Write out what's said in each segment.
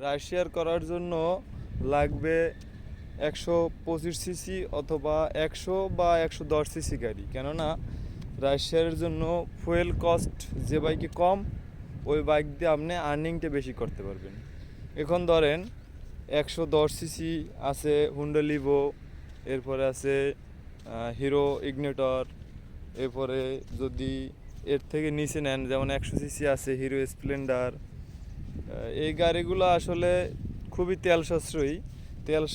রাশিয়ার করার জন্য লাগবে 125 সিসি অথবা 100 বা 110 সিসি গাড়ি। কেননা রাশিয়ার জন্য ফুয়েল কস্ট যে বাইকে কম, ওই বাইক দিয়ে আপনি আর্নিংটা বেশি করতে পারবেন। এখন ধরেন 110 সিসি আছে হুন্ডা লিভো, এরপরে আছে হিরো ইগনিটর, এরপরে যদি এর থেকে নিচে নেন যেমন 100 সিসি আছে হিরো স্প্লেন্ডার। এই গাড়িগুলো আসলে খুবই তেল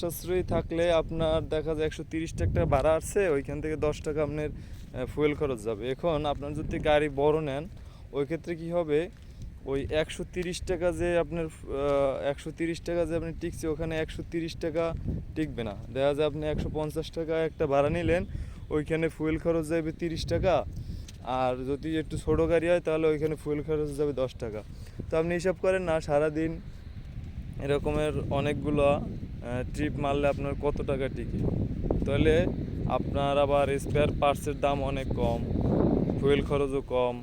সাশ্রয়ী থাকলে আপনার দেখা যায় 130 টাকা ভাড়া আসছে, ওইখান থেকে 10 টাকা আপনার ফুয়েল খরচ যাবে। এখন আপনার যদি গাড়ি বড় নেন, ওই ক্ষেত্রে কি হবে, ওই 130 টাকা যে আপনার 130 টাকা যে আপনি টিকছে, ওখানে 130 টাকা টিকবে না। দেখা যায় আপনি 150 টাকা একটা ভাড়া নিলেন, ওইখানে ফুয়েল খরচ যাবে 30 টাকা। আর যদি একটু ছোটো গাড়ি হয় তাহলে ওইখানে ফুয়েল খরচ যাবে 10 টাকা। তো আপনি হিসাব করেন না, সারাদিন এরকমের অনেকগুলো ট্রিপ মারলে আপনার কত টাকা টিকে। তাহলে আপনার আবার স্পেয়ার পার্টসের দাম অনেক কম, ফুয়েল খরচও কম।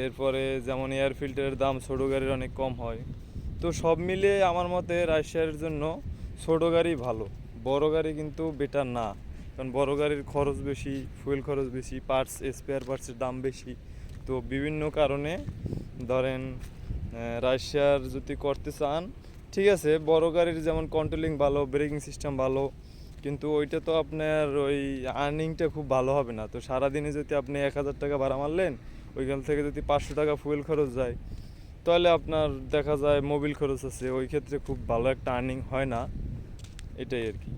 এরপরে যেমন এয়ার ফিল্টারের দাম ছোটো গাড়ির অনেক কম হয়। তো সব মিলিয়ে আমার মতে রাশিয়ার জন্য ছোটো গাড়ি ভালো, বড় গাড়ি কিন্তু বেটার না। কারণ বড় গাড়ির খরচ বেশি, ফুয়েল খরচ বেশি, স্পেয়ার পার্টসের দাম বেশি। তো বিভিন্ন কারণে ধরেন রাশিয়ার যদি করতে চান, ঠিক আছে, বড় গাড়ির যেমন কন্ট্রোলিং ভালো, ব্রেকিং সিস্টেম ভালো, কিন্তু ওইটা তো আপনার ওই আর্নিংটা খুব ভালো হবে না। তো সারাদিনে যদি আপনি 1000 টাকা ভাড়া মারলেন, ওইখান থেকে যদি 500 টাকা ফুয়েল খরচ যায়, তাহলে আপনার দেখা যায় মোবিল খরচ আছে, ওই ক্ষেত্রে খুব ভালো একটা আর্নিং হয় না। এটাই আর কি।